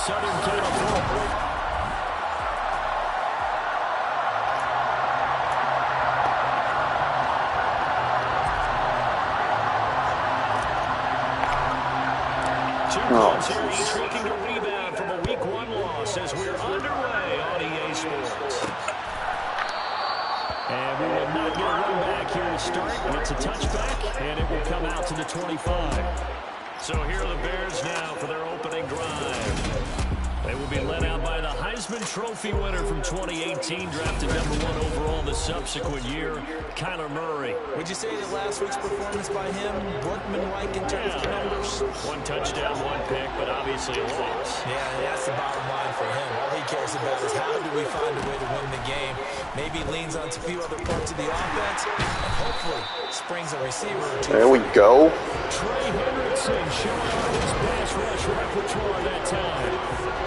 Southern California. Here, each looking to rebound from a Week 1 loss as we're underway on EA Sports. And we will not get a run back here to start. It's a touchback, and it will come out to the 25. So here are the Bears now for their opening drive. They will be led out by the Heisman Trophy winner from 2018, drafted #1 overall the subsequent year, Kyler Murray. Would you say that last week's performance by him, workman-like in terms of numbers? 1 touchdown, 1 pick, but obviously a loss. Yeah, that's the bottom line for him. All he cares about is how do we find a way to win the game. Maybe leans on a few other parts of the offense, and hopefully springs a receiver or two. There we go. Trey Hendrickson showing off his pass rush repertoire that time.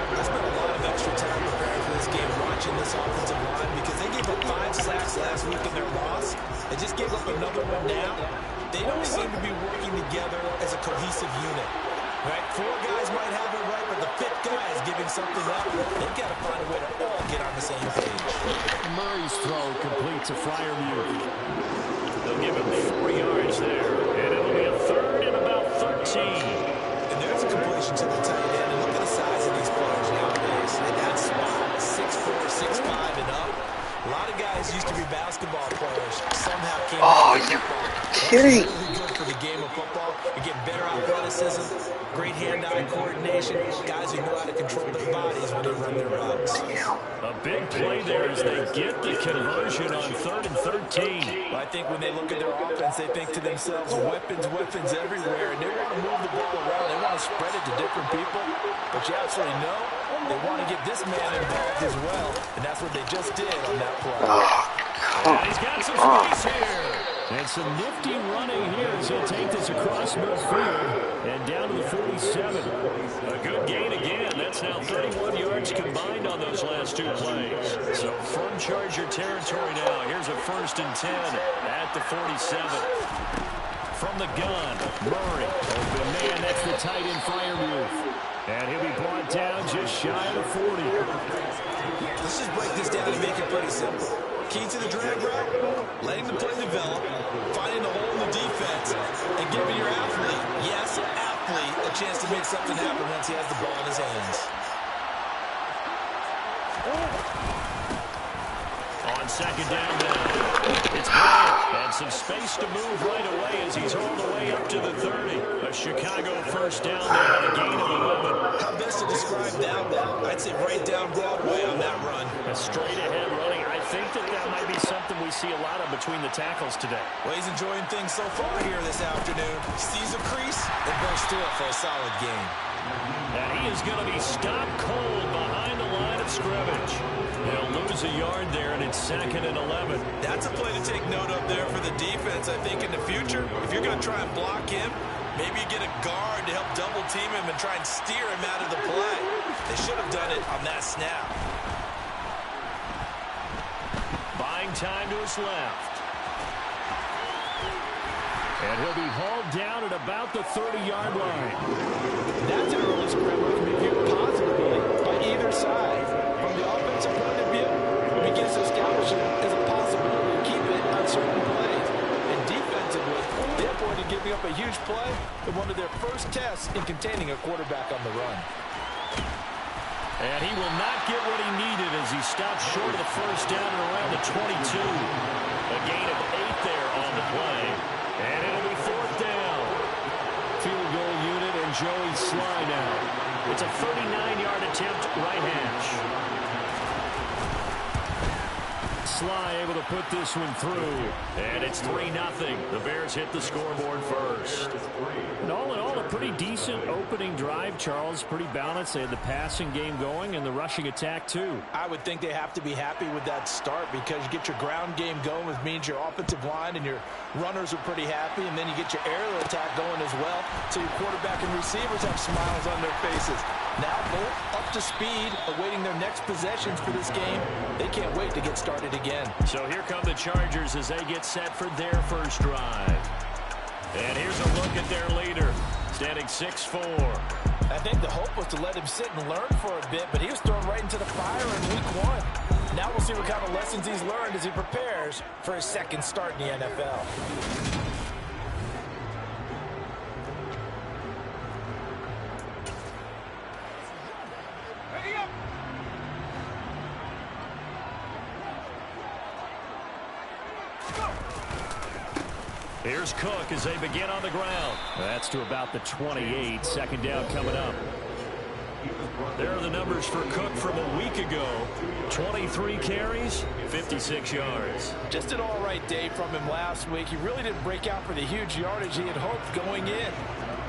I spent a lot of extra time preparing for this game, watching this offensive line, because they gave up 5 sacks last week in their loss. They just gave up another one now. They don't seem to be working together as a cohesive unit. Right? 4 guys might have it right, but the 5th guy is giving something up. They've got to find a way to all get on the same page. Murray's throw complete to Freiermuth. They'll give him 4 yards there, and it'll be a 3rd and about 13. And there's a completion to the tight end. And look at the size of these players nowadays. They got spot 6'4", 6'5", and up. A lot of guys used to be basketball players. Somehow came Oh, you kidding? It's really good for the game of football. You get better athleticism, great hand-eye coordination, guys who know how to control their bodies when they run their routes. A big play there as they get the conversion on 3rd and 13. I think when they look at their offense, they think to themselves, weapons, weapons everywhere, and they want to move the ball around. They want to spread it to different people, but you absolutely know they want to get this man involved as well, and that's what they just did on that play. And he's got some space here. And some nifty running here as he'll take this across midfield and down to the 47. A good gain again. That's now 31 yards combined on those last 2 plays. So from Charger territory now. Here's a 1st and 10 at the 47. From the gun, Murray. Open man, that's the tight end Freiermuth. And he'll be brought down just shy of the 40. Let's just break this down and make it pretty simple. Key to the drag route, letting the play develop, finding the hole in the defense, and giving your athlete, yes, athlete, a chance to make something happen once he has the ball in his hands. On 2nd down now, it's Bryant, and some space to move right away as he's all the way up to the 30. A Chicago 1st down there and a gain of 11. How best to describe that one? I'd say right down Broadway on that run. A straight-ahead running. I think that might be something we see a lot of between the tackles today. Well, he's enjoying things so far here this afternoon. Sees a crease and goes through it for a solid gain. And he is going to be stopped cold behind the line of scrimmage. They'll lose a yard there, and it's 2nd and 11. That's a play to take note of there for the defense, I think, in the future. If you're going to try and block him, maybe you get a guard to help double-team him and try and steer him out of the play. They should have done it on that snap. Buying time to his left. And he'll be hauled down at about the 30-yard line. That's an early scramble can be viewed positively by either side. From the offensive point of view, it begins to establish it as a possibility to keep it on certain plays. And defensively, they avoided giving up a huge play in one of their first tests in containing a quarterback on the run. And he will not get what he needed as he stopped short of the 1st down and around the 22. A gain of 8 there on the play. And it'll be 4th down. Field goal unit and Joey Sly now. It's a 39-yard attempt right hash. Sly able to put this one through. And it's 3-0. The Bears hit the scoreboard first. And all in all, a pretty decent opening drive, Charles. Pretty balanced. They had the passing game going and the rushing attack, too. I would think they have to be happy with that start because you get your ground game going, which means your offensive line and your runners are pretty happy, and then you get your aerial attack going as well, so your quarterback and receivers have smiles on their faces. Now both up to speed, awaiting their next possessions for this game. They can't wait to get started again. So here come the Chargers as they get set for their first drive. And here's a look at their leader. standing 6-4. I think the hope was to let him sit and learn for a bit, but he was thrown right into the fire in week 1. Now we'll see what kind of lessons he's learned as he prepares for his second start in the NFL. Here's Cook as they begin on the ground. That's to about the 28. Second down coming up. There are the numbers for Cook from a week ago. 23 carries, 56 yards. Just an all-right day from him last week. He really didn't break out for the huge yardage he had hoped going in.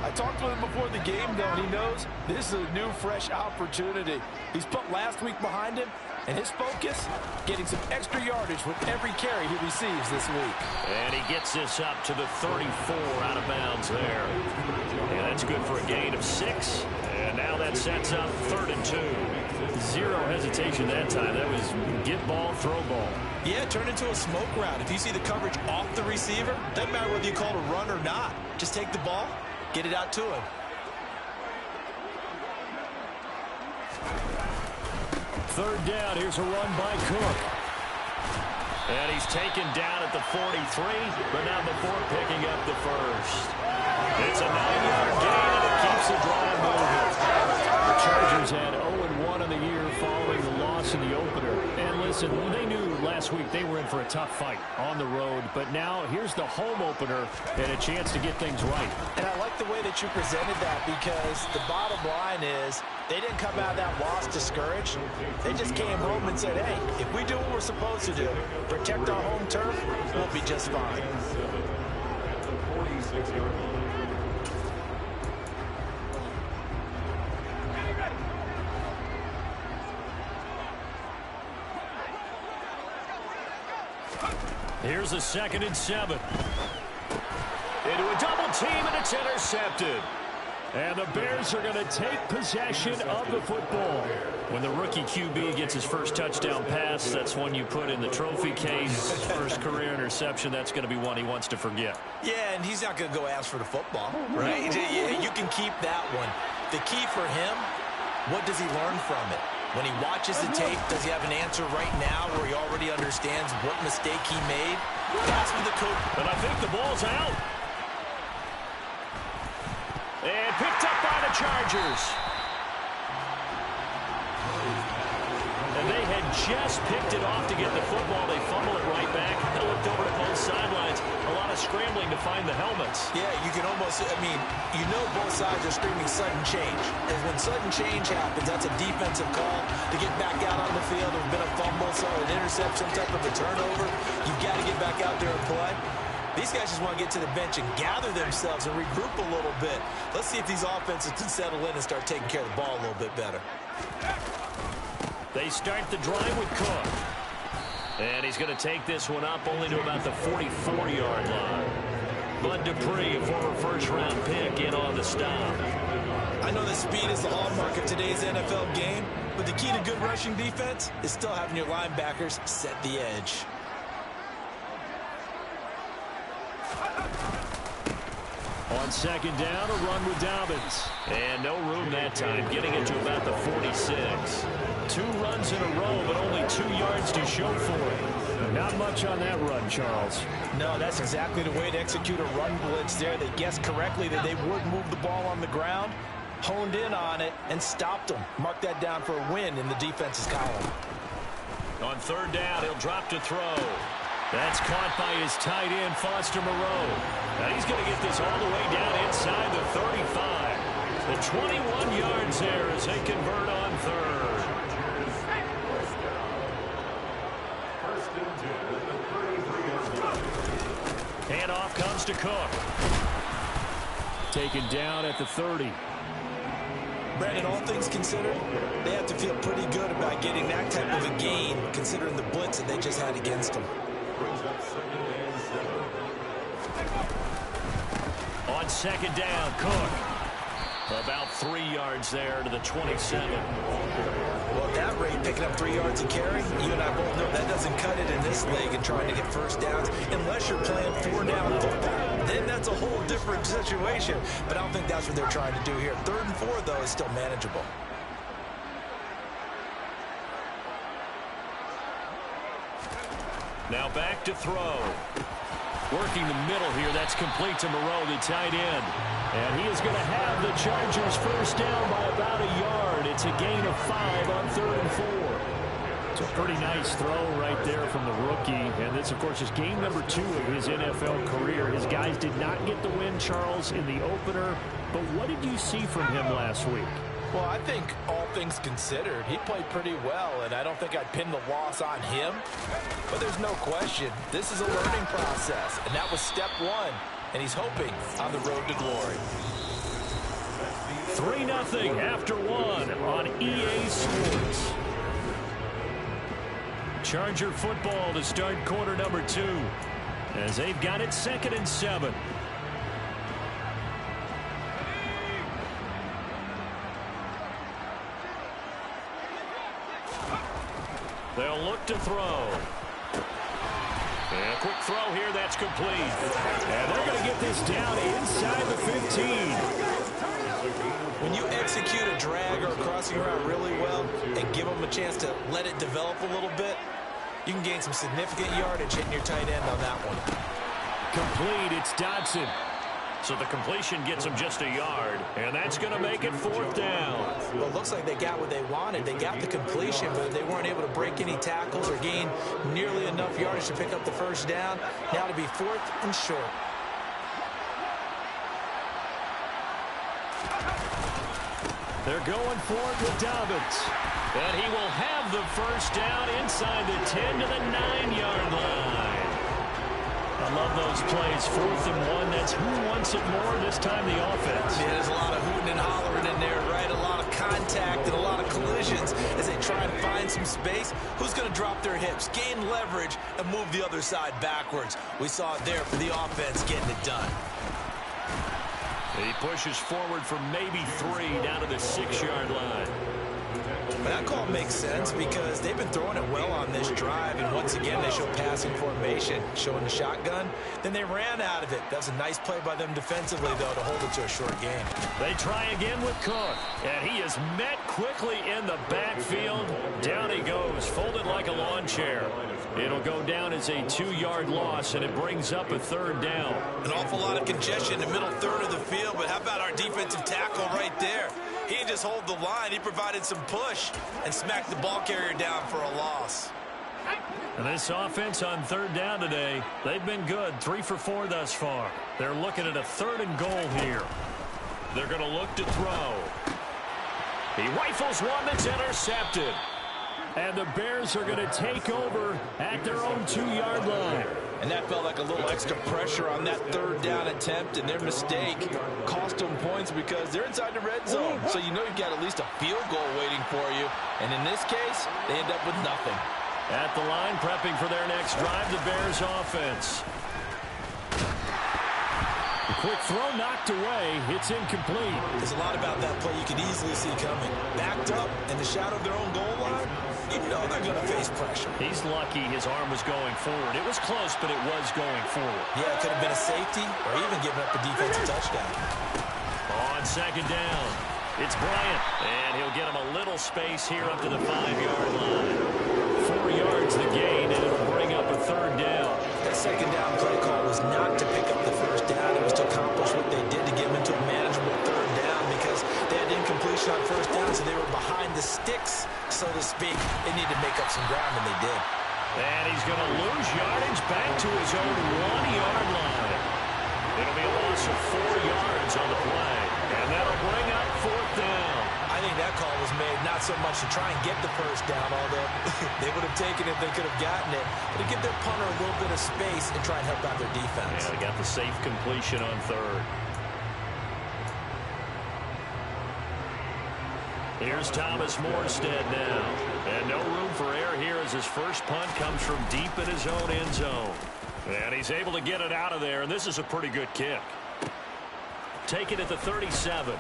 I talked to him before the game, though, and he knows this is a new, fresh opportunity. He's put last week behind him, and his focus, getting some extra yardage with every carry he receives this week. And he gets this up to the 34 out of bounds there. Yeah, that's good for a gain of 6. And now that sets up 3rd and 2. Zero hesitation that time. That was get ball, throw ball. Yeah, turn into a smoke route. If you see the coverage off the receiver, doesn't matter whether you call it a run or not. Just take the ball, get it out to him. Third down, here's a run by Cook. And he's taken down at the 43, but not before picking up the first. It's a 9-yard gain, and it keeps the drive moving. The Chargers had 0-1 on the year following the loss in the opener. And listen, they knew last week they were in for a tough fight on the road, but now here's the home opener and a chance to get things right. And I like the way that you presented that, because the bottom line is they didn't come out of that loss discouraged. They just came home and said, hey, if we do what we're supposed to do, protect our home turf, we'll be just fine. Here's a 2nd and 7. Into a double team, and it's intercepted. And the Bears are going to take possession of the football. When the rookie QB gets his first touchdown pass, that's one you put in the trophy case. First career interception, that's going to be one he wants to forget. Yeah, and he's not going to go ask for the football, right? You can keep that one. The key for him, what does he learn from it? When he watches the tape, does he have an answer right now where he already understands what mistake he made? That's what the coach. And I think the ball's out. And picked up by the Chargers. And they had just picked it off to get the football. They fumble it right back. They looked over to both sidelines. A lot of scrambling to find the helmets. Yeah, you can almost, you know both sides are screaming sudden change. And when sudden change happens, that's a defensive call to get back out on the field. There's been a fumble, so an interception, some type of a turnover. You've got to get back out there and play. These guys just want to get to the bench and gather themselves and regroup a little bit. Let's see if these offenses can settle in and start taking care of the ball a little bit better. They start the drive with Cook. And he's going to take this one up only to about the 44-yard line. Bud Dupree, a former first-round pick, in on the stop. I know that speed is the hallmark of today's NFL game, but the key to good rushing defense is still having your linebackers set the edge. On 2nd down, a run with Dobbins. And no room that time, getting it to about the 46. 2 runs in a row, but only 2 yards to show for it. Not much on that run, Charles. No, that's exactly the way to execute a run blitz there. They guessed correctly that they would move the ball on the ground, honed in on it, and stopped them. Mark that down for a win in the defense's column. On 3rd down, he'll drop to throw. That's caught by his tight end, Foster Moreau. Now he's going to get this all the way down inside the 35. The 21 yards there as they convert on 3rd. Handoff comes to Cook. Taken down at the 30. Brandon, all things considered, they have to feel pretty good about getting that type of a gain, considering the blitz that they just had against them. On 2nd down, Cook. About 3 yards there to the 27. Well, at that rate, picking up 3 yards a carry, you and I both know that doesn't cut it in this league and trying to get first downs unless you're playing 4-down football. then that's a whole different situation. But I don't think that's what they're trying to do here. 3rd and 4, though, is still manageable. Now back to throw. Working the middle here. That's complete to Moreau, the tight end. And he is going to have the Chargers first down by about a yard. It's a gain of 5 on 3rd and 4. It's a pretty nice throw right there from the rookie. And this, of course, is game number 2 of his NFL career. His guys did not get the win, Charles, in the opener. But what did you see from him last week? Well, I think all things considered, he played pretty well, and I don't think I'd pin the loss on him. But there's no question, this is a learning process, and that was step 1, and he's hoping on the road to glory. 3-0 after 1 on EA Sports. Charger football to start quarter number 2, as they've got it 2nd and 7. They'll look to throw. And a quick throw here, that's complete. And they're going to get this down inside the 15. When you execute a drag or a crossing route really well and give them a chance to let it develop a little bit, you can gain some significant yardage hitting your tight end on that one. Complete, it's Dodson. So the completion gets him just a yard, and that's going to make it 4th down. Well, it looks like they got what they wanted. They got the completion, but they weren't able to break any tackles or gain nearly enough yardage to pick up the first down. Now to be 4th and short. They're going for it with Dobbins. And he will have the first down inside the 10 to the 9-yard line. I love those plays. 4th and 1. That's who wants it more, this time the offense. Yeah, there's a lot of hooting and hollering in there, right? A lot of contact and a lot of collisions as they try and find some space. Who's going to drop their hips, gain leverage, and move the other side backwards? We saw it there for the offense getting it done. He pushes forward for maybe 3 down to the 6-yard line. But that call makes sense because they've been throwing it well on this drive, and once again they show passing formation, showing the shotgun. Then they ran out of it. That was a nice play by them defensively, though, to hold it to a short gain. They try again with Cook, and he is met quickly in the backfield. Down he goes, folded like a lawn chair. It'll go down as a 2-yard loss, and it brings up a 3rd down. An awful lot of congestion in the middle third of the field, but how about our defensive tackle right there? He didn't just hold the line. He provided some push and smacked the ball carrier down for a loss. And this offense on 3rd down today, they've been good. 3 for 4 thus far. They're looking at a 3rd and goal here. They're going to look to throw. He rifles one that's intercepted. And the Bears are going to take over at their own 2-yard line. And that felt like a little extra pressure on that 3rd down attempt, and their mistake cost them points because they're inside the red zone. So you know you've got at least a field goal waiting for you. And in this case, they end up with nothing. At the line, prepping for their next drive, the Bears offense. A quick throw knocked away. It's incomplete. There's a lot about that play you could easily see coming. Backed up in the shadow of their own goal line, you know they're going to face pressure. He's lucky his arm was going forward. It was close, but it was going forward. Yeah, it could have been a safety or even giving up a defensive touchdown. On 2nd down, it's Bryant, and he'll get him a little space here up to the 5-yard line. 4 yards the gain, and it'll bring up a 3rd down. That 2nd down play call was not to pick up the first down. It was to accomplish what they did to get them into a manageable 3rd down because they had incompletion on first down, so they were behind the sticks, so to speak. They needed to make up some ground, and they did. And he's going to lose yardage back to his own 1-yard line. It'll be a loss of 4 yards on the play, and that'll bring up 4th down. I think that call was made not so much to try and get the first down, although they would have taken it if they could have gotten it, but to give their punter a little bit of space and try and help out their defense. Yeah, they got the safe completion on 3rd. Here's Thomas Morstead now. And no room for error here as his first punt comes from deep in his own end zone. And he's able to get it out of there, and this is a pretty good kick. Take it at the 37.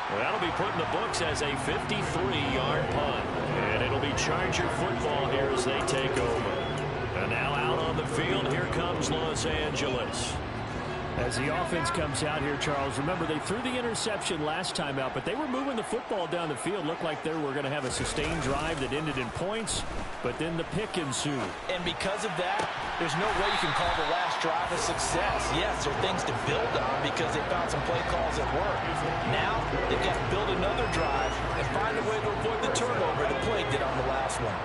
Well, that'll be put in the books as a 53-yard punt. And it'll be Charger football here as they take over. And now out on the field, here comes Los Angeles. As the offense comes out here, Charles, remember they threw the interception last time out, but they were moving the football down the field. Looked like they were going to have a sustained drive that ended in points, but then the pick ensued. And because of that, there's no way you can call the last drive a success. Yes, there are things to build on because they found some play calls that work. Now, they've got to build another drive and find a way to avoid the turnover that plagued it on the last one.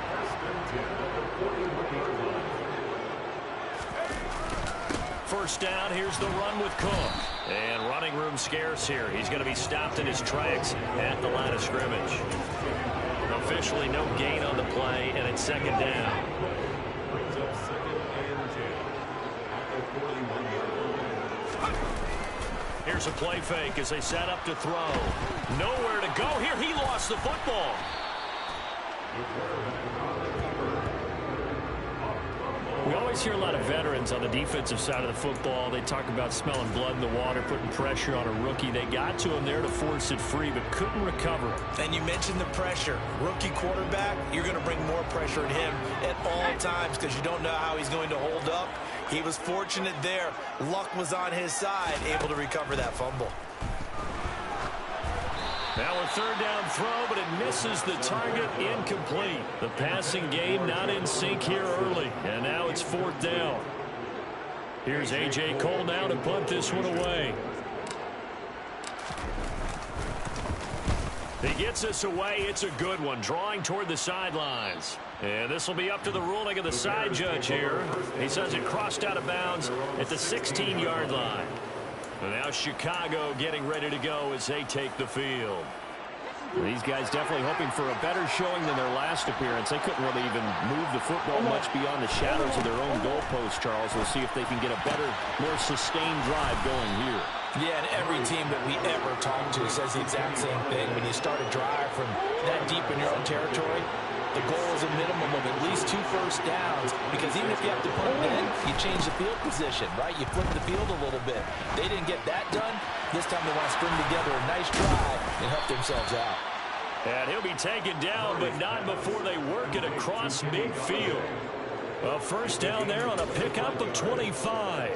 First down, here's the run with Cook. And running room scarce here. He's going to be stopped in his tracks at the line of scrimmage. Officially no gain on the play, and it's second down. Here's a play fake as they set up to throw. Nowhere to go here. He lost the football. We always hear a lot of veterans on the defensive side of the football. They talk about smelling blood in the water, putting pressure on a rookie. They got to him there to force it free, but couldn't recover. And you mentioned the pressure. Rookie quarterback, you're going to bring more pressure at him at all times because you don't know how he's going to hold up. He was fortunate there. Luck was on his side, able to recover that fumble. Now a third down throw, but it misses the target, incomplete. The passing game not in sync here early, and now it's fourth down. Here's A.J. Cole now to punt this one away. He gets us away. It's a good one, drawing toward the sidelines. And this will be up to the ruling of the side judge here. He says it crossed out of bounds at the 16-yard line. And now Chicago getting ready to go as they take the field. These guys definitely hoping for a better showing than their last appearance. They couldn't really even move the football much beyond the shadows of their own goalpost, Charles. We'll see if they can get a better, more sustained drive going here. Yeah, and every team that we ever talk to says the exact same thing. When you start a drive from that deep in your own territory, the goal is a minimum of at least 2 first downs, because even if you have to punt then, you change the field position, right? You flip the field a little bit. They didn't get that done. This time they want to string together a nice drive and help themselves out. And he'll be taken down, but not before they work it across midfield. A first down there on a pickup of 25.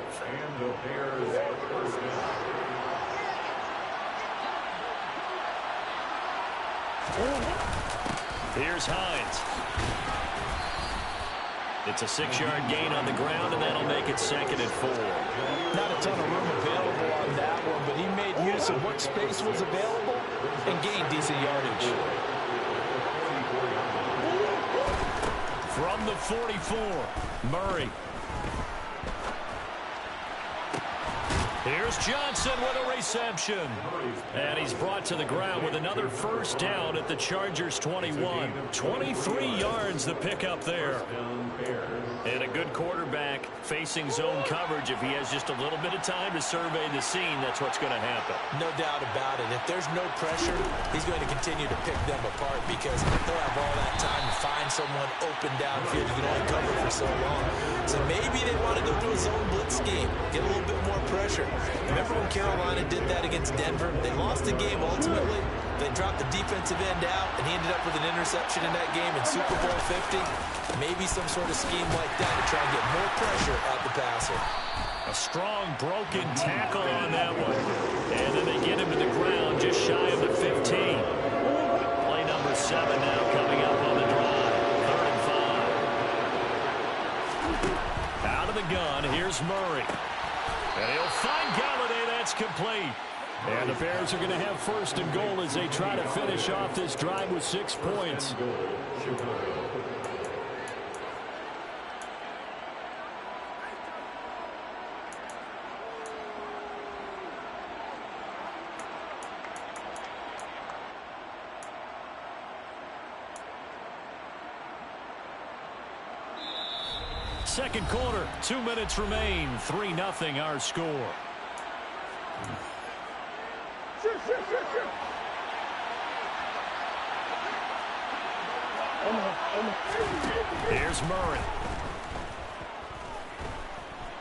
Here's Hines. It's a 6-yard gain on the ground, and that'll make it 2nd and 4. Not a ton of room available on that one, but he made use of what space was available and gained decent yardage. From the 44, Murray. Here's Johnson with a reception. And he's brought to the ground with another first down at the Chargers' 21. 23 yards the pickup there. And a good quarterback facing zone coverage. If he has just a little bit of time to survey the scene, that's what's going to happen. No doubt about it. If there's no pressure, he's going to continue to pick them apart because he'll have all that time to find someone open downfield. You can only cover for so long. So maybe they want to go to a zone blitz scheme, get a little bit more pressure. Remember when Carolina did that against Denver? They lost the game ultimately. They dropped the defensive end out, and he ended up with an interception in that game in Super Bowl 50. Maybe some sort of scheme like that to try and get more pressure at the passer. A strong broken tackle on that one. And then they get him to the ground just shy of the 15. Play number 7 now coming up on the drive. 3rd and 5. Out of the gun, here's Murray. And he'll find Galladay. That's complete. And the Bears are going to have 1st and goal as they try to finish off this drive with 6 points. Second quarter, 2 minutes remain. 3-0 our score. Here's Murray.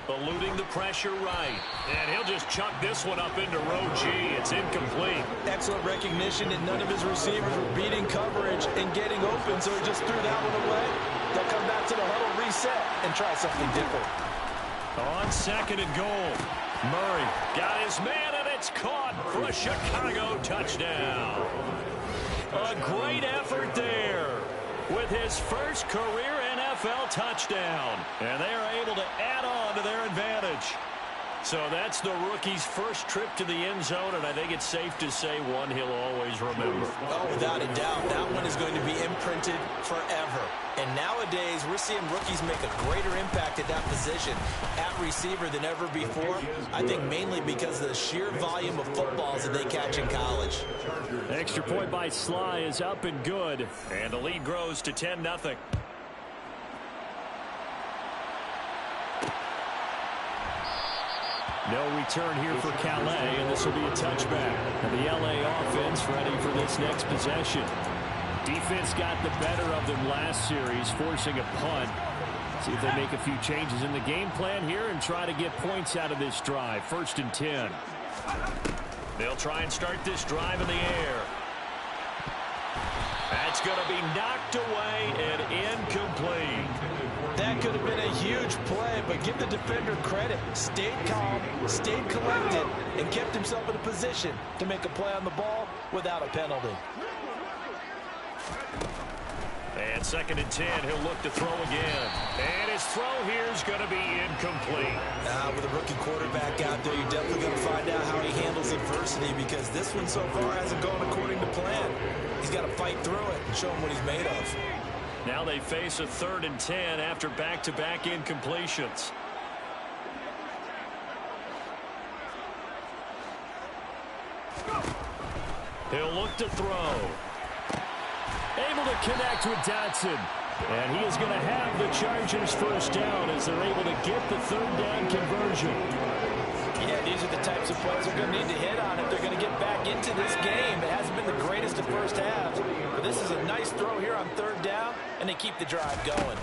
Eluding the pressure right. And he'll just chuck this one up into row G. It's incomplete. Excellent recognition that none of his receivers were beating coverage and getting open, so he just threw that one away. They'll come back to the huddle, reset, and try something different. On second and goal. Murray got his man, and it's caught for a Chicago touchdown. A great effort there with his first career NFL touchdown. And they are able to add on to their advantage. So that's the rookie's first trip to the end zone, and I think it's safe to say one he'll always remember. Oh, without a doubt, that one is going to be imprinted forever. And nowadays, we're seeing rookies make a greater impact at that position at receiver than ever before. I think mainly because of the sheer volume of footballs that they catch in college. Extra point by Sly is up and good, and the lead grows to 10-0. No return here for Calais, and this will be a touchback. And the LA offense ready for this next possession. Defense got the better of them last series, forcing a punt. See if they make a few changes in the game plan here and try to get points out of this drive. 1st and 10. They'll try and start this drive in the air. That's going to be knocked away and incomplete. That could have been a huge play, but give the defender credit. Stayed calm, stayed collected, and kept himself in a position to make a play on the ball without a penalty. And 2nd and 10, he'll look to throw again. And his throw here is going to be incomplete. With a rookie quarterback out there, you're definitely going to find out how he handles adversity, because this one so far hasn't gone according to plan. He's got to fight through it and show him what he's made of. Now they face a 3rd and 10 after back-to-back incompletions. He'll look to throw. Able to connect with Dotson. And he is going to have the Chargers first down as they're able to get the 3rd down conversion. Yeah, these are the types of plays they're going to need to hit on if they're going to get back into this game. It hasn't been the greatest of first halves, but this is a nice throw here on 3rd down, and they keep the drive going.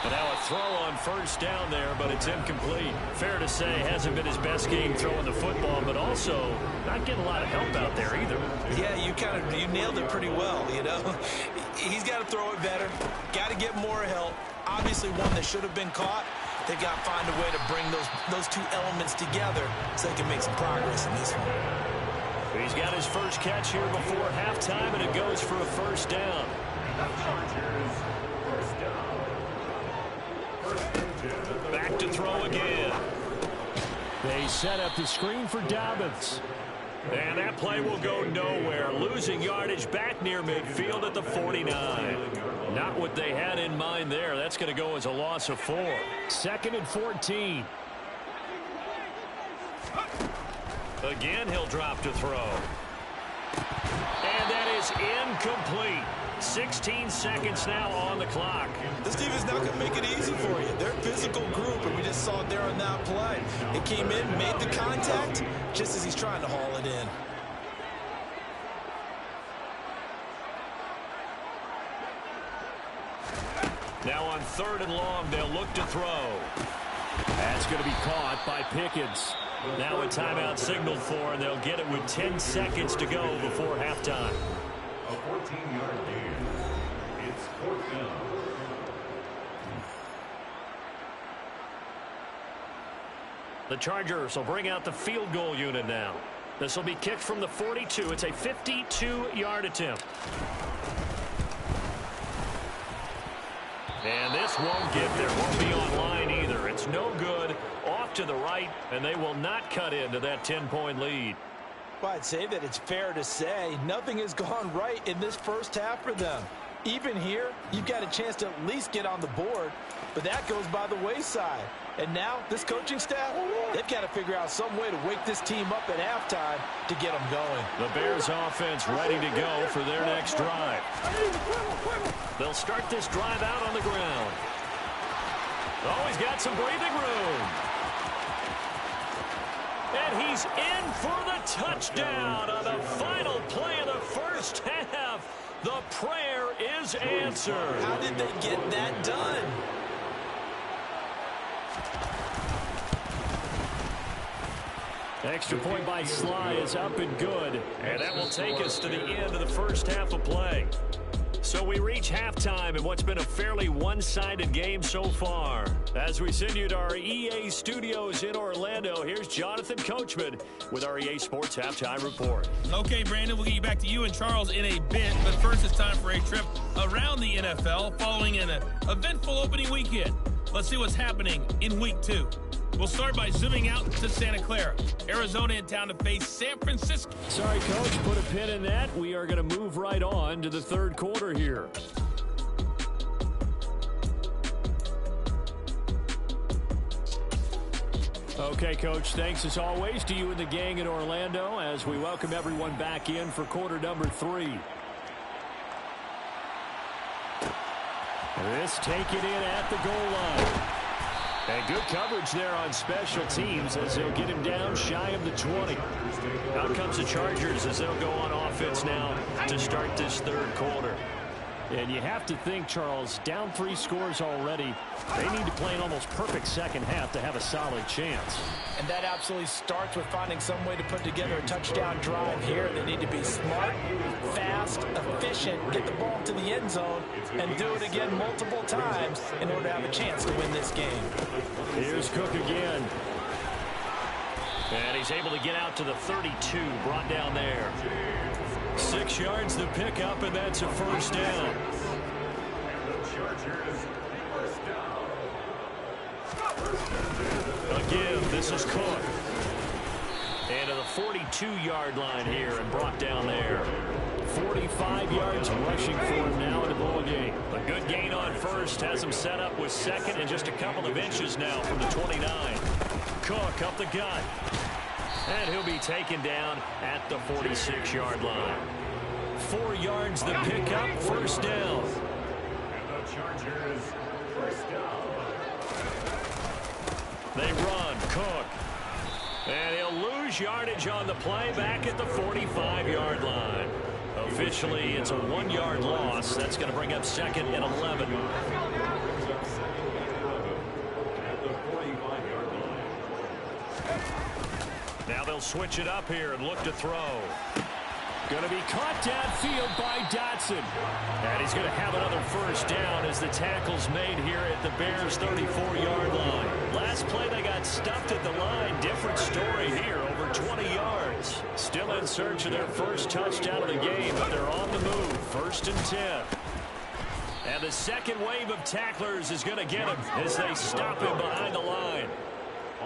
And now a throw on 1st down there, but it's incomplete. Fair to say, hasn't been his best game throwing the football, but also not getting a lot of help out there either. Yeah, you nailed it pretty well, you know. He's got to throw it better, got to get more help. Obviously one that should have been caught. They've got to find a way to bring those two elements together so they can make some progress in this one. He's got his first catch here before halftime, and it goes for a 1st down. Back to throw again. They set up the screen for Dobbins. And that play will go nowhere. Losing yardage back near midfield at the 49. Not what they had in mind there. That's going to go as a loss of 4. 2nd and 14. Again, he'll drop to throw. And that is incomplete. 16 seconds now on the clock. This team is not going to make it easy for you. They're a physical group, and we just saw it there on that play. It came in, made the contact, just as he's trying to haul it in. Now on 3rd and long, they'll look to throw. That's going to be caught by Pickens. Now a timeout signaled for, and they'll get it with 10 seconds to go before halftime. A 14-yard gain. It's 4th down. The Chargers will bring out the field goal unit now. This will be kicked from the 42. It's a 52-yard attempt. And this won't get there. Won't be online either. It's no good. Off to the right, and they will not cut into that 10-point lead. Well, I'd say that it's fair to say nothing has gone right in this first half for them. Even here, you've got a chance to at least get on the board, but that goes by the wayside. And now, this coaching staff, they've got to figure out some way to wake this team up at halftime to get them going. The Bears offense ready to go for their next drive. They'll start this drive out on the ground. Oh, he's got some breathing room. And he's in for the touchdown on the final play of the first half. The prayer is answered. How did they get that done? Extra point by Sly is up and good. And that will take us to the end of the first half of play. So we reach halftime in what's been a fairly one-sided game so far. As we send you to our EA studios in Orlando, here's Jonathan Coachman with our EA Sports Halftime Report. Okay, Brandon, we'll get you back to you and Charles in a bit, but first it's time for a trip around the NFL following an eventful opening weekend. Let's see what's happening in Week 2. We'll start by zooming out to Santa Clara. Arizona in town to face San Francisco. Sorry, Coach, put a pin in that. We are going to move right on to the third quarter here. Okay, Coach, thanks as always to you and the gang in Orlando as we welcome everyone back in for quarter number 3. This taken in at the goal line. And good coverage there on special teams as they'll get him down shy of the 20. Out comes the Chargers as they'll go on offense now to start this third quarter. And you have to think, Charles, down 3 scores already. They need to play an almost perfect second half to have a solid chance. And that absolutely starts with finding some way to put together a touchdown drive here. They need to be smart, fast, efficient, get the ball to the end zone, and do it again multiple times in order to have a chance to win this game. Here's Cook again. And he's able to get out to the 32, brought down there. 6 yards to pick up, and that's a first down. Again, this is Cook. And to the 42-yard line here and brought down there. 45 yards rushing for him now in the ball game. A good gain on first has him set up with second and just a couple of inches now from the 29. Cook up the gut. And he'll be taken down at the 46-yard line. 4 yards the pickup, first down. And the Chargers, first down. They run, Cook. And he'll lose yardage on the play back at the 45-yard line. Officially, it's a 1-yard loss. That's going to bring up second and 11. Now they'll switch it up here and look to throw. Going to be caught downfield by Dotson. And he's going to have another first down as the tackle's made here at the Bears' 34-yard line. Last play they got stuffed at the line. Different story here, over 20 yards. Still in search of their first touchdown of the game, but they're on the move. First and 10. And the second wave of tacklers is going to get him as they stop him behind the line.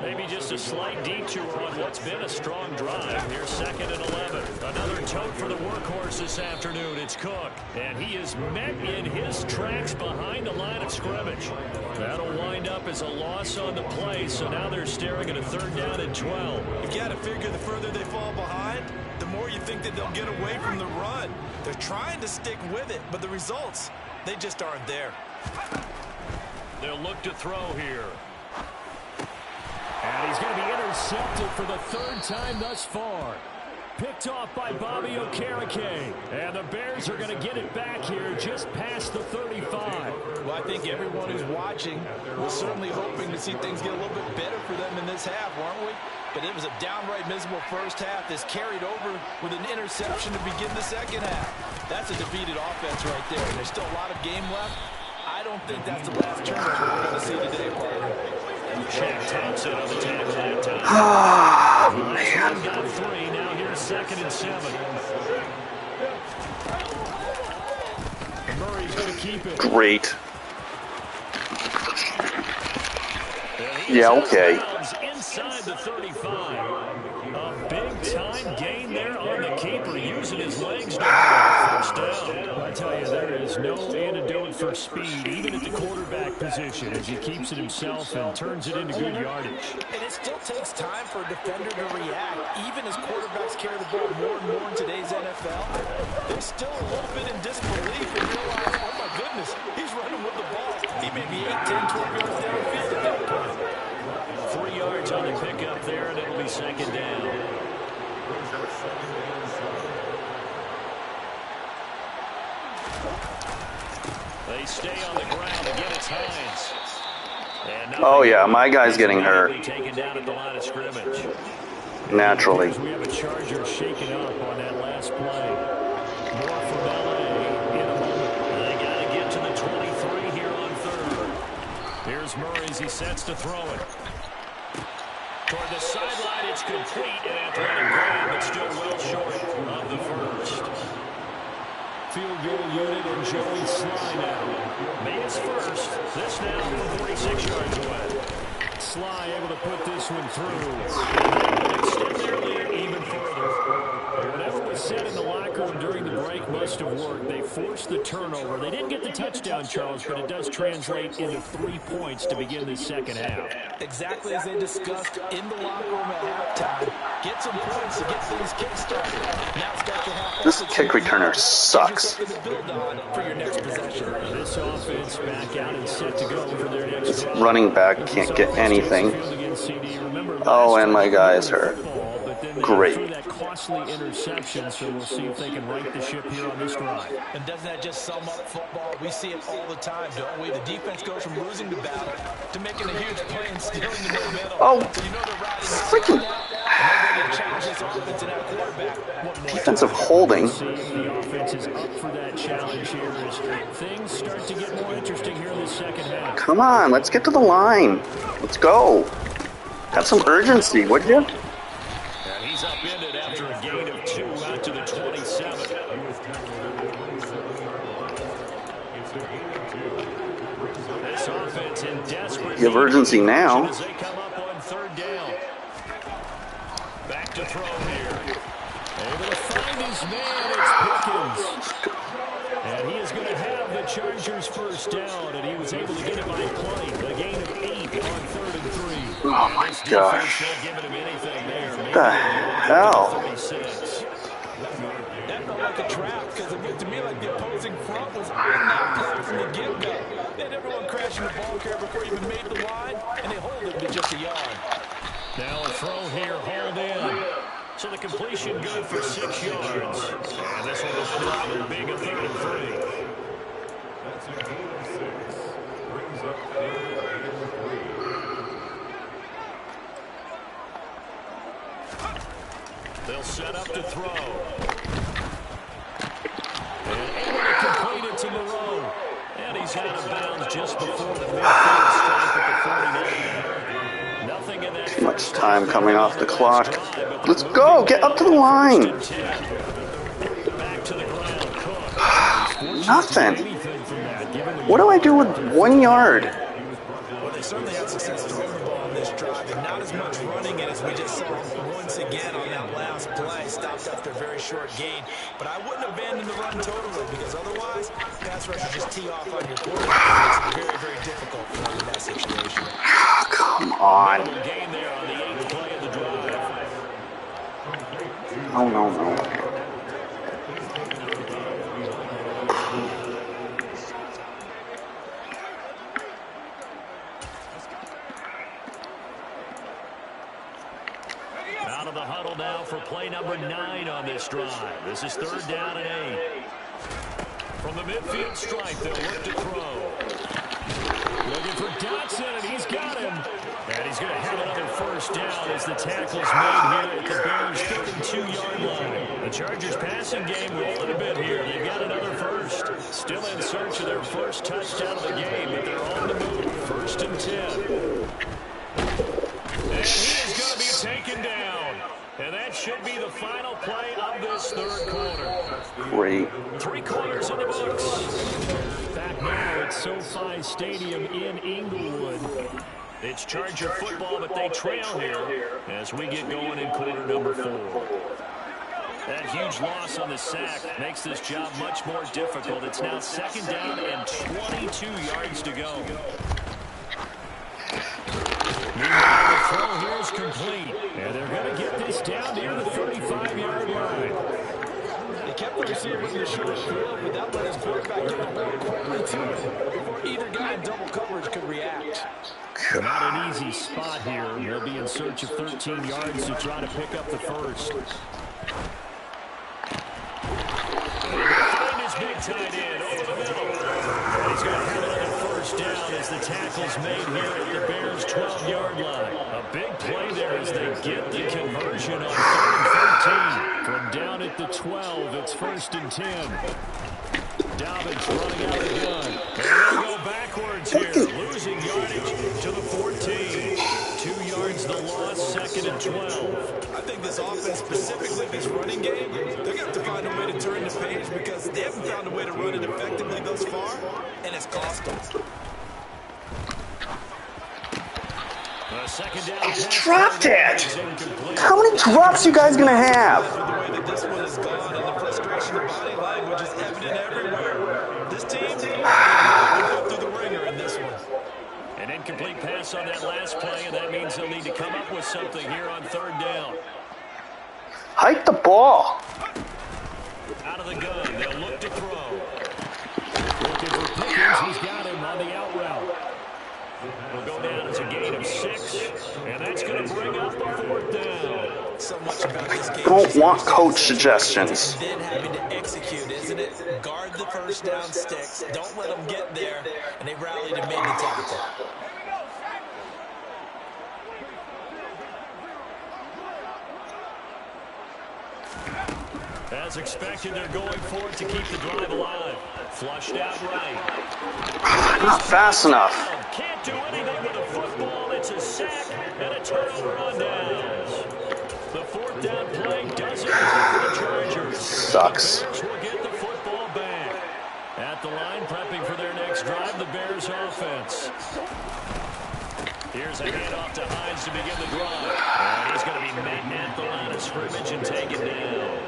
Maybe just a slight detour on what's been a strong drive. Here's second and 11. Another tote for the workhorse this afternoon. It's Cook. And he is met in his tracks behind the line of scrimmage. That'll wind up as a loss on the play. So now they're staring at a third down and 12. You've got to figure the further they fall behind, the more you think that they'll get away from the run. They're trying to stick with it, but the results, they just aren't there. They'll look to throw here. And he's going to be intercepted for the third time thus far. Picked off by Bobby Okereke. And the Bears are going to get it back here just past the 35. Well, I think everyone who's watching was certainly hoping to see things get a little bit better for them in this half, weren't we? But it was a downright miserable first half that's carried over with an interception to begin the second half. That's a defeated offense right there. And there's still a lot of game left. I don't think that's the last turnover we're going to see today, partner. Shaq Thompson on the tackle that time. Oh, man. Got 3. Now here's second and 7. Murray's going to keep it. Great. Yeah, okay. Inside the 35. A big-time gain there on the keeper, using his legs to first down. I tell you, there is no antidote for speed, even at the quarterback position, as he keeps it himself and turns it into good yardage. And it still takes time for a defender to react, even as quarterbacks carry the ball more and more in today's NFL. They're still a little bit in disbelief and realize, oh my goodness, he's running with the ball. He may be 8, 10, 12 yards downfield at that point. 3 yards on the pickup there, and it'll be second down. They stay on the ground. Again, it's Hines. Oh, yeah, my guy's getting hurt. Taken down at the line of scrimmage. Naturally. We have a Charger shaken up on that last play. More from L.A. in a moment. Here's Murray as he sets to throw it. Toward the sideline, it's complete. An athletic grab, but still well short of the first. Field goal unit and Joey Sly now. Made his first. This now from 46 yards away. Sly able to put this one through. Extend their lead even further. Whatever was said in the locker room during the break must have worked. They forced the turnover. They didn't get the touchdown, Charles, but it does translate into 3 points to begin this second half. Exactly as they discussed in the locker room at halftime. Get some points to get things kick-started. Now start the half. This kick returner sucks. For your next possession. This offense back out and set to go for their next drive. Running back can't get anything. Oh, and my guy is hurt. Great. That costly interception, so we'll see if they can right the ship here on this drive. And doesn't that just sum up football? We see it all the time, don't we? The defense goes from losing the battle to making a huge play and stealing the momentum. Oh, so you know they're riding freaking defensive holding. The offense is up for that challenge here as things start to get more interesting here in the second half. Come on, let's get to the line. Let's go. Have some urgency, would you? And he's upended after a gain of 2 out to the 27. This offense in desperate. You have urgency now. As they come up on third down. Back to throw here. Able to find his man. It's Pickens. And he is going to have the Chargers first down, and he was able to get it by play. A gain of 8 on 3rd and 3. Oh my gosh. Not giving him anything there. What the hell? 36. That felt like a trap because it looked to me like the opposing front was on that play from the get-go. They had everyone crashing the ball carrier before he even made the line, and they hold it to just a yard. Now a throw here, hauled in. So the completion good for 6 yards. And this one will come out with being a 3rd and 3. That's a gain of 6. Brings up 3rd. They'll set up to throw. And able to complete it to Moreau. And he's out of bounds just before the midfield stripe at the 49. Nothing in that. Too much time coming off the clock. Let's go. Get up to the line. Back to the ground. Cook. Nothing. What do I do with 1 yard? Well, they certainly had success throwing the ball on this drive, and not as much running it as we just saw once again on that last play. Stopped after a very short gain. But I wouldn't abandon the run totally, because otherwise, pass rushers just tee off on your quarterback. It makes it very, very difficult for them in that situation. Come on. Gain there on the 8th play of the drive. Oh, no, no. Out of the huddle now for play number 9 on this drive. This is 3rd down and 8. From the midfield stripe, they'll look to throw. Looking for Dotson, and he's got him. And he's going to have another first down as the tackle's made here at the Bears' 32-yard line. The Chargers passing game rolling a bit here. They've got another first. Still in search of their first touchdown of the game, but they're on the move. 1st and 10. And he is going to be taken down. And that should be the final play of this 3rd quarter. Great. 3 quarters in the books. Back now at SoFi Stadium in Inglewood. It's Charger football, but they trail here as we get going in quarter number 4. That huge loss on the sack makes this job much more difficult. It's now 2nd down and 22 yards to go. Meanwhile, the throw here is complete. And they're going to get this down near the 35-yard line. They kept the receiver in the short field, but that let his quarterback get the ball quickly to it before either guy in double coverage could react. Not an easy spot here. They'll be in search of 13 yards to try to pick up the first. Find his big tight end over the middle. And he's going to have another first down as the tackle's made here at the Bears' 12-yard line. A big play there as they get the conversion on 3rd and 13. From down at the 12, it's 1st and 10. Dobbins running out of the gun. And they'll go backwards here, losing yardage to the 14. 2 yards the loss, 2nd and 12. I think this offense, specifically this running game, they're going to have to find a way to turn the page because they haven't found a way to run it effectively thus far, and it's cost them. He's dropped it! How many drops you guys gonna have? The way that this one has gone and the frustration of body language is evident everywhere. This team, they're going through the ringer in this one. An incomplete pass on that last play, and that means they'll need to come up with something here on 3rd down. Hike the ball. Out of the gun, they'll look to throw. Looking for Pickens, he's got him on the out route. Will go down as a gain of 6, and that's going to bring up the 4th down. So much about this game. Don't want coach suggestions. Then having to execute, isn't it? Guard the first down sticks. Don't let them get there, and they rallied and made the tackle. As expected, they're going for it to keep the drive alive. Flushed out right. Not fast enough. Can't do anything with the football. It's a sack and a turnover on downs. The 4th down play doesn't work for the Chargers. Sucks. The Bears will get the football back. At the line, prepping for their next drive, the Bears offense. Here's a handoff to Hines to begin the drive. And he's going to be met at the line of scrimmage and taken down.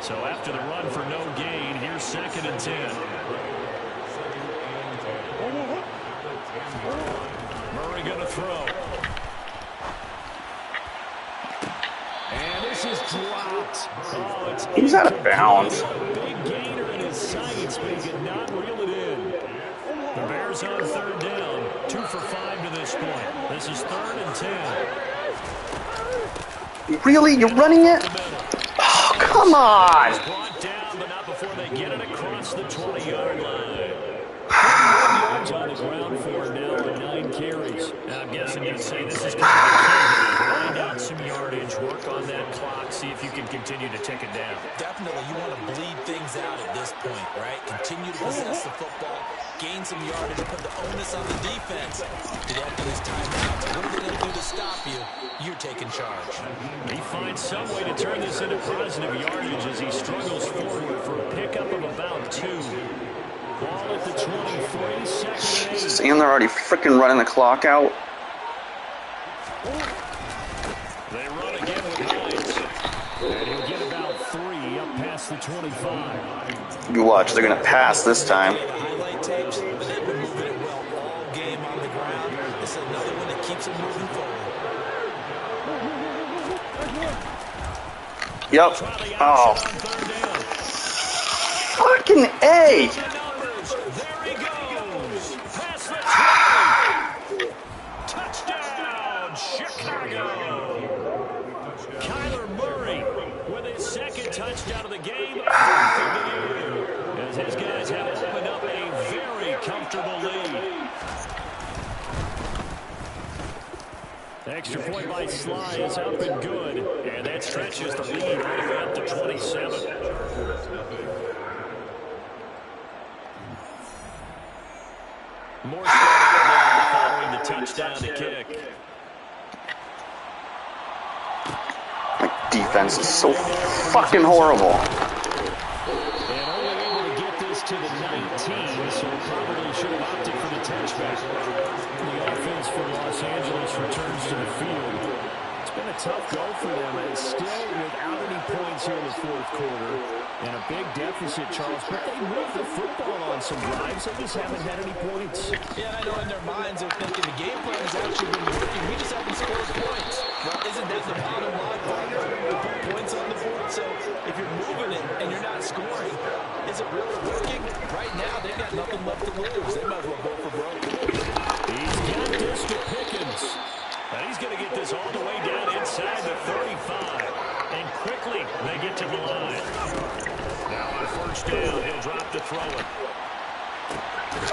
So after the run for no gain, here's 2nd and 10. Murray going to throw. And this is dropped. Oh, it's He's out of bounds. big gainer in his sights, but he could not reel it in. The Bears on 3rd down. 2 for 5 to this point. This is 3rd and 10. Really? You're running it? Oh, come on! Brought down, but not before they get it across the 20-yard line. 41 yards on the ground for him now with 9 carries. Now I'm guessing you'd say this is kind of a key. Find out some yardage, work on that clock, see if you can continue to tick it down. Definitely, you want to bleed things out at this point, right? Continue to possess the football, gain some yardage, put the onus on the defense. Get after these timeouts. What are they going to do to stop you? You're taking charge. He finds some way to turn this into positive yardage as he struggles forward for a pickup of about 2. Ball at the 23, 2nd and 8. And they're already freaking running the clock out. They run again with Hines. And he'll get about 3 up past the 25. You watch, they're gonna pass this time. Highlight tapes, but they've been moving it well all game on the ground. This is another one that keeps them moving forward. Yep. Oh. Fucking A. There he goes. Past the 20. Touchdown, Chicago. Kyler Murray with his 2nd touchdown of the game. As his guys have opened up a very comfortable lead. Extra point by Sly is up and good. And that stretches the lead all the way up to 27. More following the touchdown to kick. My defense is so fucking horrible. And only able to get this to the 19, so probably should have opted for the touchback. The offense for Los Angeles returns to the field. It's been a tough go for them, and still without any points here in the 4th quarter. And a big deficit, Charles, but they moved the football on some drives. They just haven't had any points. Yeah, I know in their minds they're thinking the game plan has actually been working. We just haven't scored points. Well, isn't that the bottom line, partner? To put points on the board. So if you're moving it and you're not scoring, is it really working? Right now, they've got nothing left to lose. They might as well go for broke. He's got this to Pickens. And he's going to get this all the way down inside the 35. And quickly, they get to the line. Now on 1st down, he'll drop to throw it.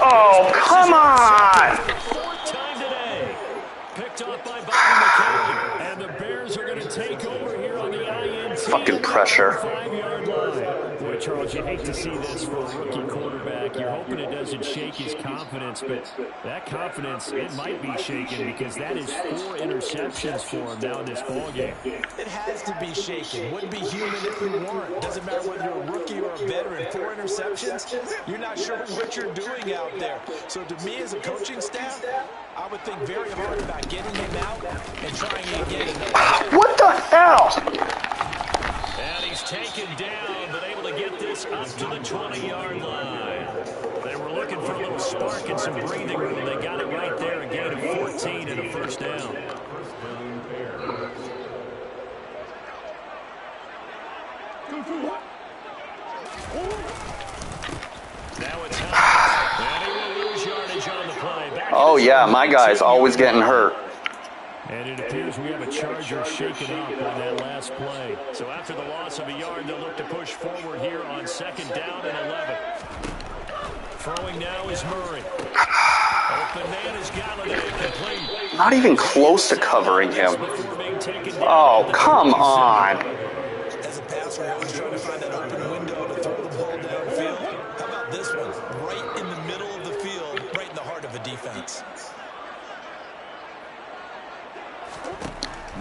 Oh, come on! 4th time today. Picked off by Bobby McCain. And the Bears are going to take over here on the INT. Fucking pressure. 5-yard line. know, Charles, you hate to see this for a rookie quarterback. You're hoping it doesn't shake his confidence, but that confidence, it might be shaken because that is 4 interceptions for him now in this ballgame. It has to be shaken. Wouldn't be human if you weren't. Doesn't matter whether you're a rookie or a veteran. 4 interceptions, you're not sure what you're doing out there. So to me as a coaching staff, I would think very hard about getting him out and trying again. What the hell? And he's taken down, but able to get this up to the 20-yard line. They were looking for a little spark and some breathing room. They got it right there, a gain of 14 and a first down. Now it's Hunt, and he will lose yardage on the play. Oh, yeah, my guy's always getting hurt. And it appears we have a Charger shaken up on that last play. So after the loss of a yard, they'll look to push forward here on 2nd down and 11. Throwing now is Murray. Open man is Galladay, complete. Not even close to covering him. Oh, come on. As a passer, I was trying to find that open window to throw the ball downfield. How about this one? Right in the middle of the field, right in the heart of the defense.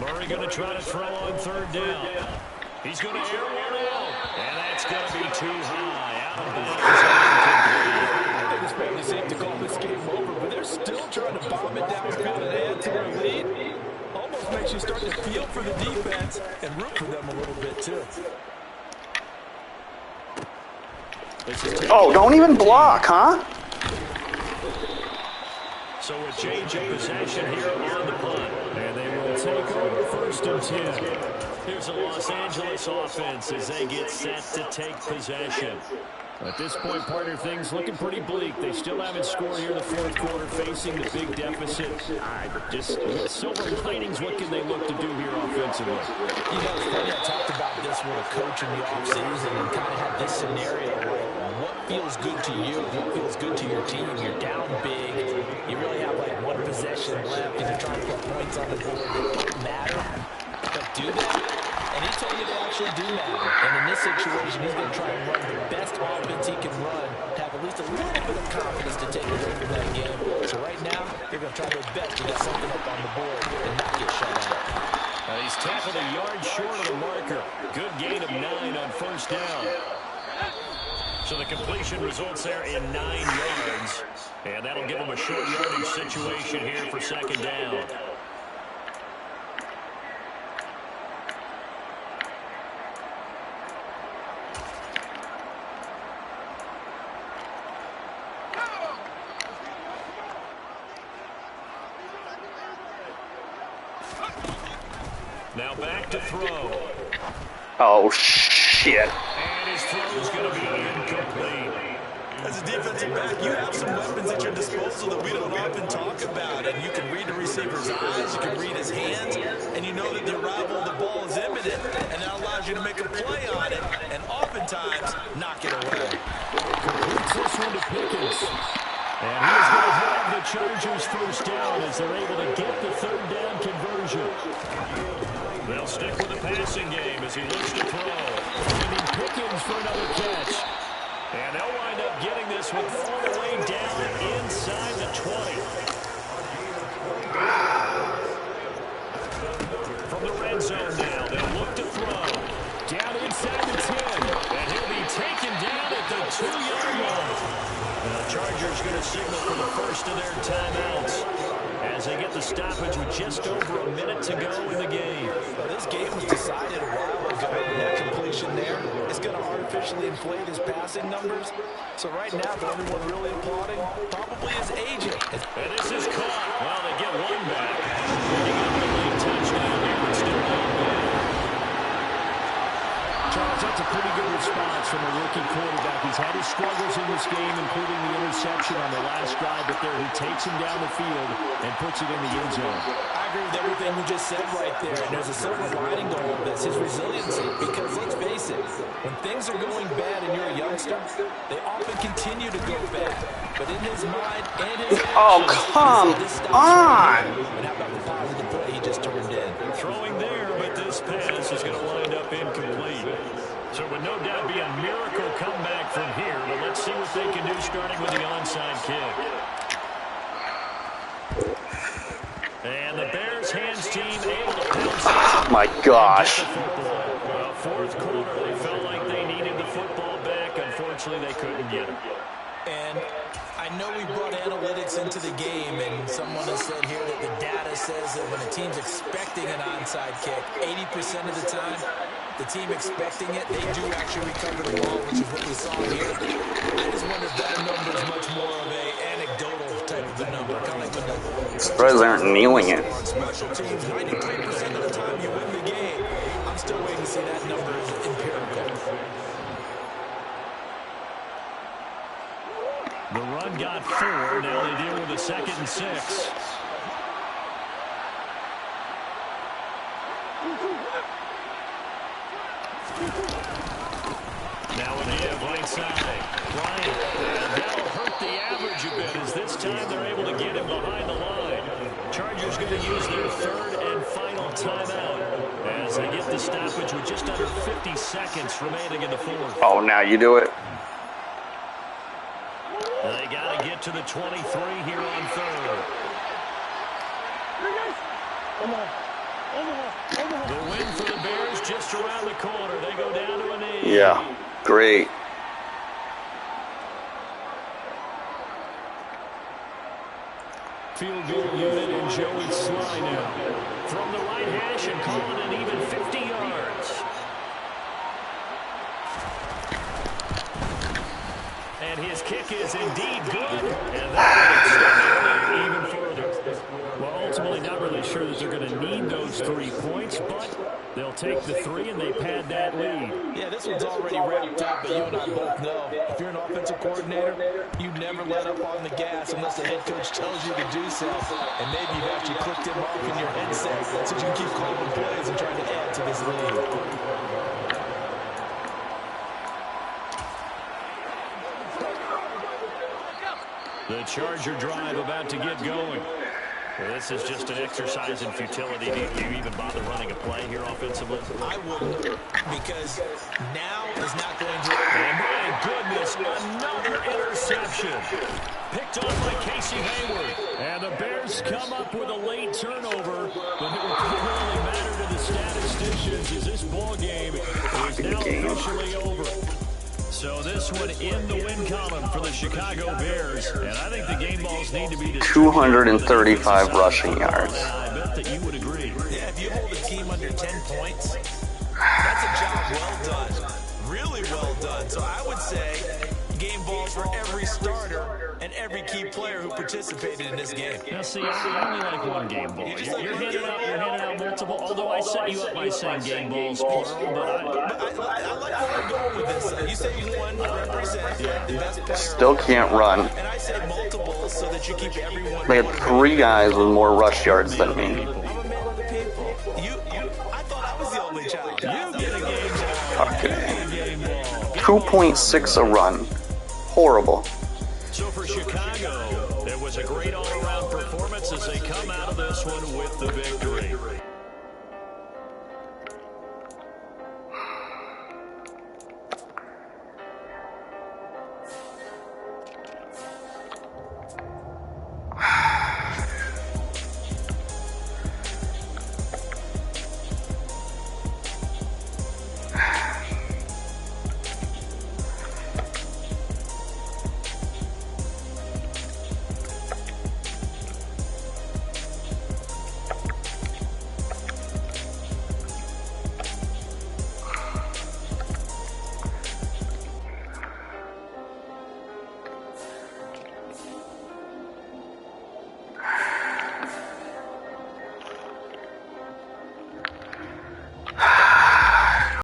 Murray going to try to throw on 3rd down. He's going to air one out. And that's going to be too high. Out of bounds. I think it's fairly safe to call this game over, but they're still trying to bomb it downfield and add to their lead. Almost makes you start to feel for the defense and root for them a little bit, too. Oh, don't even block, huh? So a change of possession here on the punt. And they will take over 1st and 10. Here's a Los Angeles offense as they get set to take possession. At this point, partner, things looking pretty bleak. They still haven't scored here in the 4th quarter, facing the big deficit. Just silver linings, what can they look to do here offensively? You know, it's funny, I talked about this with a coach in the offseason and kind of had this scenario where what feels good to you, what feels good to your team. You're down big. You really have like 1 possession left, and you're trying to put points on the board that don't matter. But do that? And he told you they actually do matter. And in this situation, he's going to try and run the best offense he can run to have at least a little bit of confidence to take away from that game. So right now, they're going to try their best to get something up on the board and not get shut out. He's tackled a yard short of the marker. Good gain of 9 on 1st down. So the completion results there in 9 yards. And that'll give them a short yardage situation here for 2nd down. Now back to throw. Oh, shit. And his throw is going to be incomplete. As a defensive back, you have some weapons at your disposal that we don't often talk about. And you can read the receiver's eyes, you can read his hands, and you know that the arrival of the ball is imminent. And that allows you to make a play on it, and oftentimes knock it away. Completes this one to Pickens. And he's going to have the Chargers 1st down as they're able to get the 3rd down conversion. They'll stick with the passing game as he looks to throw. Finding Pickens for another catch. And they'll wind up getting this one all the way down inside the 20. From the red zone now, they'll look to throw. Down inside the 10. And he'll be taken down at the 2-yard line. The Chargers going to signal for the first of their timeouts as they get the stoppage with just over a minute to go in the game. Well, this game was decided a while ago. That completion there is going to artificially inflate his passing numbers. So right now, the only one really applauding probably his agent. And this is caught. Well, they get one back. They got the late touchdown here, but still not bad. Charles, that's a pretty good response from a rookie quarterback. He's had his struggles in this game, including the interception on the last drive, but there he takes him down the field and puts it in the end zone. I agree with everything you just said right there. And there's a silver lining to all of this, his resiliency. Because let's face it, when things are going bad and you're a youngster, they often continue to go bad. But in his mind and his actions, Oh, come on. and how about the positive play he just turned in? Throwing there, but this pass is going to wind up incomplete. So it would no doubt be a miracle comeback from here, but let's see what they can do starting with the onside kick. And the Bears hands team able to pounce. Oh my gosh. Well, fourth quarter, they felt like they needed the football back. Unfortunately, they couldn't get it. And I know we brought analytics into the game, and someone has said here that the data says that when a team's expecting an onside kick, 80% of the time, the team expecting it, they do actually recover the ball, which is what we saw here. I just wonder if that number is much more of a anecdotal type of a number, kind of like when the Surprised they aren't kneeling it. special teams, 93% of the time you win the game. I'm still waiting to see that number is empirical. The run got 4. Now they deal with a 2nd and 6. Now with the right side. Bryant. And that'll hurt the average a bit as this time they're able to get him behind the line. Chargers going to use their 3rd and final timeout as they get the stoppage with just under 50 seconds remaining in the 4th. Oh, now you do it. They got to get to the 23 here on 3rd. The win for the Bears just around the corner. They go down to a knee. Yeah, great. Field goal unit and Joey Sly now. From the right hash and calling it even 50 yards. And his kick is indeed good. And that will extend it even further. Well, ultimately not really sure that they're going to need those 3 points, but they'll take the 3 and they pad that lead. Yeah, this one's already wrapped up, but you and I both know if you're an offensive coordinator, you never let up on the gas unless the head coach tells you to do so. And maybe you've actually clicked him off in your headset so you can keep calling plays and trying to add to this lead. The Charger drive about to get going. This is just an exercise in futility. Do you even bother running a play here offensively? I wouldn't, because now is not going to... And my goodness, another interception. Picked off by Casey Hayward. And the Bears come up with a late turnover, but it will primarily matter to the statisticians as this ball game is now officially over. So this one in the win column for the Chicago Bears. And I think the game balls need to be 235 rushing yards. I bet that you would agree. Yeah, if you hold a team under 10 points, that's a job well done. Really well done. So I would say game balls for every starter and every key player who participated in this game. Now, see, I only like one game ball. You're handing out multiple, although I set you up by saying game balls, plural, but I like where we're going with this. You say one to represent the best player. Still can't run. And I said multiple so that you keep everyone. They had 3 guys with more rush yards than me. I'm a man of the people. I thought I was the only child. you get a game ball. Okay. 2.6 a run. Horrible. So for Chicago, it was a great all-around performance as they come out of this one with the victory.